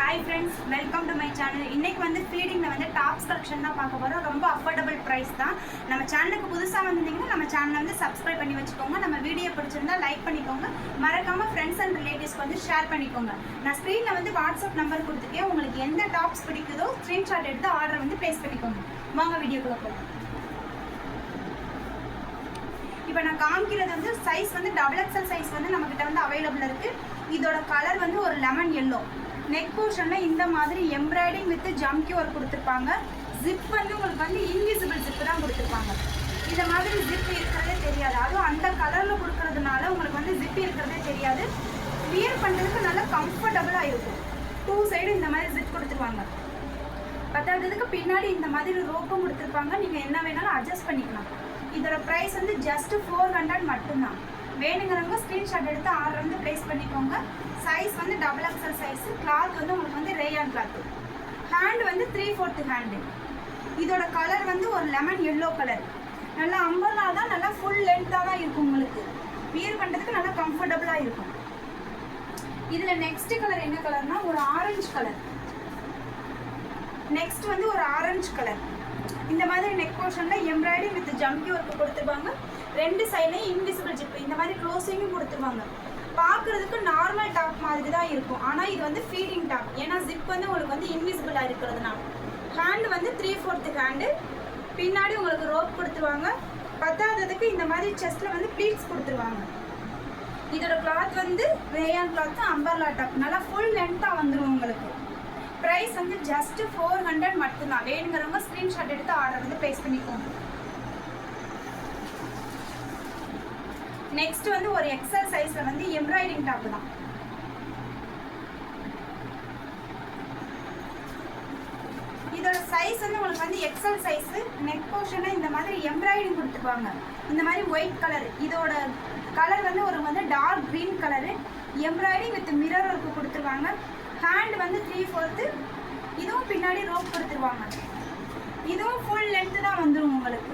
Hi friends, welcome to my channel. இன்னைக்கு வந்து ஃபீடிங்ல வந்து டாப்ஸ் கலெக்ஷன் தான் பார்க்க போறோம். ரொம்ப அஃபோர்டபிள் பிரைஸ் தான். நம்ம சேனலுக்கு புதுசா வந்திருந்தீங்கன்னா நம்ம சேனலை வந்து சப்ஸ்கிரைப் பண்ணி வச்சுக்கோங்க. நம்ம வீடியோ பிடிச்சிருந்தா லைக் பண்ணிக்கோங்க. மறக்காம ஃப்ரெண்ட்ஸ் அண்ட் ரிலேட்டிவ்ஸ்க்கு வந்து ஷேர் பண்ணிக்கோங்க. நான் ஸ்க்ரீன்ல வந்து வாட்ஸ்அப் நம்பர் கொடுத்துருக்கேன். உங்களுக்கு எந்த டாப்ஸ் பிடிக்குதோ ஸ்கிரீன்ஷாட் எடுத்து ஆர்டர் வந்து பிளேஸ் பண்ணிக்கோங்க. வாங்க வீடியோக்குள்ள போகலாம். இப்போ நான் காமிக்கிறது வந்து சைஸ் வந்து XXL சைஸ் வந்து நம்மகிட்ட வந்து அவைலபிள் இருக்கு. இதோட கலர் வந்து ஒரு லெமன் எல்லோ. நெக் போர்ஷன்ல இந்த மாதிரி எம்ப்ராய்டிங் வித் ஜம்கி ஒர்க் கொடுத்துருப்பாங்க. ஜிப் வந்து உங்களுக்கு வந்து இன்விசிபிள் ஜிப் தான் கொடுத்துருப்பாங்க. இந்த மாதிரி ஜிப் இருக்கிறதே தெரியாது. அதுவும் அந்த கலர்ல கொடுக்கறதுனால உங்களுக்கு வந்து ஜிப் இருக்கிறதே தெரியாது. வியர் பண்ணுறதுக்கு நல்லா கம்ஃபர்டபுளாக இருக்கும். 2 சைடு இந்த மாதிரி ஜிப் கொடுத்துருவாங்க. பத்தாததுக்கு பின்னாடி இந்த மாதிரி ரோப்பும் கொடுத்துருப்பாங்க. நீங்கள் என்ன வேணாலும் அட்ஜஸ்ட் பண்ணிக்கலாம். இதோட ப்ரைஸ் வந்து ஜஸ்ட் 400 மட்டும்தான். வேணுங்கிறவங்க ஸ்க்ரீன்ஷாட் எடுத்து ஆர்டர் வந்து ப்ளேஸ் பண்ணிக்கோங்க. சைஸ் வந்து XXL சைஸு. கிளாத் வந்து உங்களுக்கு வந்து ரேயான் கிளாத்து. ஹேண்ட் வந்து 3/4 ஹேண்டு. இதோட கலர் வந்து ஒரு லெமன் எல்லோ கலர். நல்லா அம்பர்லா தான், நல்லா ஃபுல் லென்த்தாக தான் இருக்கும். உங்களுக்கு வியர் பண்ணுறதுக்கு நல்லா கம்ஃபர்டபுளாக இருக்கும். இதில் நெக்ஸ்ட் கலர் என்ன கலர்னா ஒரு ஆரஞ்சு கலர். நெக்ஸ்ட் வந்து ஒரு ஆரஞ்சு கலர். இந்த மாதிரி நெக் போர்ஷனில் எம்ப்ராய்டரி வித் ஜம்கி ஒர்க் கொடுத்துருப்பாங்க. 2 சைட்லையும் இன்விசிபிள் ஜிப் இந்த மாதிரி க்ளோஸிங்கும் கொடுத்துருவாங்க. பார்க்குறதுக்கு நார்மல் டாப் மாதிரி தான் இருக்கும். ஆனால் இது வந்து ஃபீடிங் டாப். ஏன்னா ஜிப் வந்து உங்களுக்கு வந்து இன்விசிபிளாக இருக்கிறதுனால. ஹேண்டு வந்து 3/4 ஹேண்டு. பின்னாடி உங்களுக்கு ரோப் கொடுத்துருவாங்க. பத்தாததுக்கு இந்த மாதிரி செஸ்ட்டில் வந்து ப்ளீட்ஸ் கொடுத்துருவாங்க. இதோட கிளாத் வந்து ரேயான் கிளாத், அம்பர்லா டாப். நல்லா ஃபுல் லென்த்தாக வந்துடும் உங்களுக்கு. ப்ரைஸ் வந்து ஜஸ்ட் 400 மட்டும்தான். வேணுங்கிறவங்க ஸ்க்ரீன்ஷாட் எடுத்து ஆர்டர் வந்து ப்ளேஸ் பண்ணிக்கோங்க. நெக்ஸ்ட் வந்து ஒரு XL சைஸ்ல வந்து எம்ப்ராய்டிங் டாப் தான். இதோட சைஸ் வந்து உங்களுக்கு வந்து XL சைஸ். நெக் போர்ஷன்ல இந்த மாதிரி எம்ப்ராய்டிங் கொடுத்துருப்பாங்க. இந்த மாதிரி ஒயிட் கலர். இதோட கலர் வந்து ஒரு வந்து dark green colour. Embroidery with mirror work கொடுத்துருவாங்க. ஹேண்ட் வந்து 3/4. இதுவும் பின்னாடி ரோப் கொடுத்துருவாங்க. இதுவும் ஃபுல் லென்த் தான் வந்துடும் உங்களுக்கு.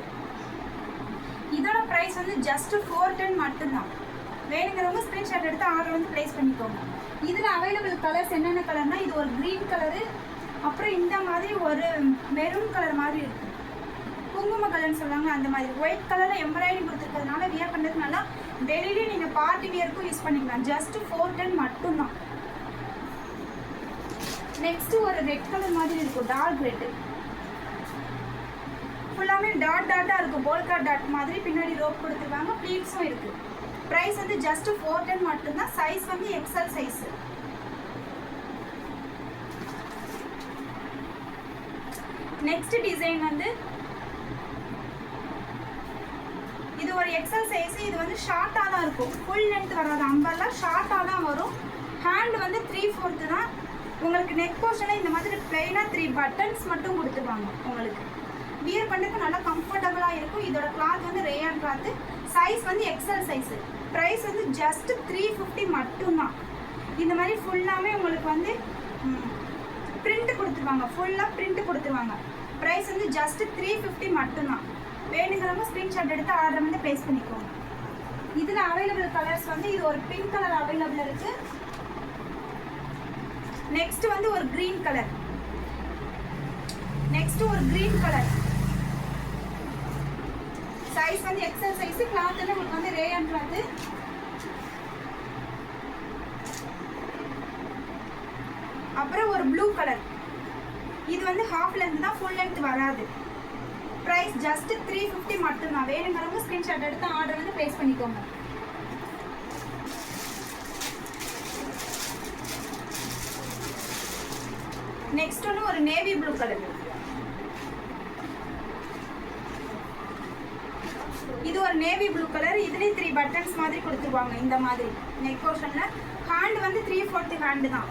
இதோட ப்ரைஸ் வந்து ஜஸ்ட் 410 மட்டும்தான். வேணுங்கிறவங்க ஸ்க்ரீன்ஷாட் எடுத்து ஆர்டர் வந்து ப்ளேஸ் பண்ணிக்கோங்க. இதில் அவைலபிள் கலர்ஸ் என்னென்ன கலர்னா இது ஒரு க்ரீன் கலரு, அப்புறம் இந்த மாதிரி ஒரு மெரூன் கலர் மாதிரி இருக்கும். குங்கும கலர்னு சொல்லுவாங்க அந்த மாதிரி. ஒயிட் கலரில் எம்ப்ராய்டிங் கொடுத்துருக்கிறதுனால வியர் பண்ணுறதுக்கு நல்லா டெய்லி நீங்கள் பார்ட்டி வியருக்கும் யூஸ் பண்ணிக்கலாம். ஜஸ்ட் 410 மட்டும்தான். நெக்ஸ்ட் ஒரு ரெட் கலர் மாதிரி இருக்கும், டார்க் ரெட்டு. ஃபுல்லாமே டாட்டாக இருக்கும், போல்கா டாட் மாதிரி. பின்னாடி ரோப் கொடுத்துருவாங்க. ப்ளீட்ஸும் இருக்குது. ப்ரைஸ் வந்து ஜஸ்ட் 410 மட்டும்தான். சைஸ் வந்து XL சைஸு. நெக்ஸ்ட் டிசைன் வந்து இது ஒரு XL சைஸ். இது வந்து ஷார்ட்டாக தான் இருக்கும். ஃபுல் லென்த் வராது. அம்பர்லா ஷார்ட்டாக தான் வரும். ஹேண்ட் வந்து 3/4 தான். உங்களுக்கு நெக் போர்ஷனில் இந்த மாதிரி பிளெயினாக 3 பட்டன்ஸ் மட்டும் கொடுத்துருவாங்க. உங்களுக்கு வியர் பண்ணுறதுக்கு நல்லா கம்ஃபர்டபுளாக இருக்கும். இதோட கிளாத் வந்து ரேயான் கிளாத்து. சைஸ் வந்து XL சைஸு. ப்ரைஸ் வந்து ஜஸ்ட் 350 மட்டும்தான். இந்த மாதிரி ஃபுல்லாமே உங்களுக்கு வந்து பிரிண்ட் கொடுத்துருவாங்க. ஃபுல்லாக பிரிண்ட் கொடுத்துருவாங்க. ப்ரைஸ் வந்து ஜஸ்ட் 350 மட்டும்தான். வேணுங்கிறவங்க ஸ்க்ரீன்ஷாட் எடுத்து ஆர்டர் வந்து ப்ளேஸ் பண்ணிக்கோங்க. இதில் அவைலபிள் கலர்ஸ் வந்து இது ஒரு பிங்க் கலர் அவைலபிள் இருக்குது. நெக்ஸ்ட் வந்து ஒரு கிரீன் கலர். நெக்ஸ்ட் ஒரு கிரீன் கலர். சைஸ் வந்து XL சைஸ். கிளாத் வந்து உங்களுக்கு வந்து ரேயான் கிளாத். அப்புறம் ஒரு ப்ளூ கலர். இது வந்து ஹாஃப் லென்த் தான், ஃபுல் லென்த் வராது. ப்ரைஸ் ஜஸ்ட் 350 மட்டும்தான். வேணுங்கிறவங்க ஸ்க்ரீன்ஷாட் எடுத்து ஆர்டர் வந்து ப்ளேஸ் பண்ணிக்கோங்க. நெக்ஸ்ட் ஒன்று ஒரு நேவி ப்ளூ கலர். இது ஒரு நேவி ப்ளூ கலர். இதுலேயும் 3 பட்டன்ஸ் மாதிரி கொடுத்துருவாங்க. இந்த மாதிரி நெக் போர்ஷனில். ஹேண்ட் வந்து 3/4 ஹேண்டு தான்.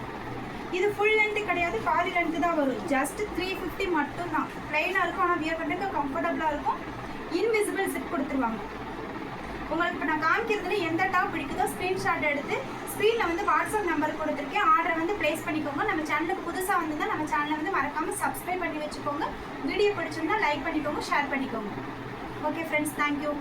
இது ஃபுல் லென்த்து கிடையாது, பாதி லென்த்து தான் வரும். ஜஸ்ட் 350 மட்டும்தான். ப்ளைனாக இருக்கும், ஆனால் வியர் பண்ணுறதுக்கு கம்ஃபர்டபுளாக இருக்கும். இன்விசிபிள் ஜிப் கொடுத்துருவாங்க. உங்களுக்கு இப்போ நான் காமிக்கிறதுல எந்த டாப் பிடிக்குதோ ஸ்க்ரீன்ஷாட் எடுத்து ஸ்க்ரீனில் வந்து வாட்ஸ்அப் நம்பர் கொடுத்துருக்கேன். ஆர்டர் வந்து ப்ளேஸ் பண்ணிக்கோங்க. நம்ம சேனலுக்கு புதுசாக வந்திருந்தால் நம்ம சேனலை வந்து மறக்காமல் சப்ஸ்கிரைப் பண்ணி வச்சுக்கோங்க. வீடியோ பிடிச்சிருந்தா லைக் பண்ணிக்கோங்க, ஷேர் பண்ணிக்கோங்க. Okay friends, thank you.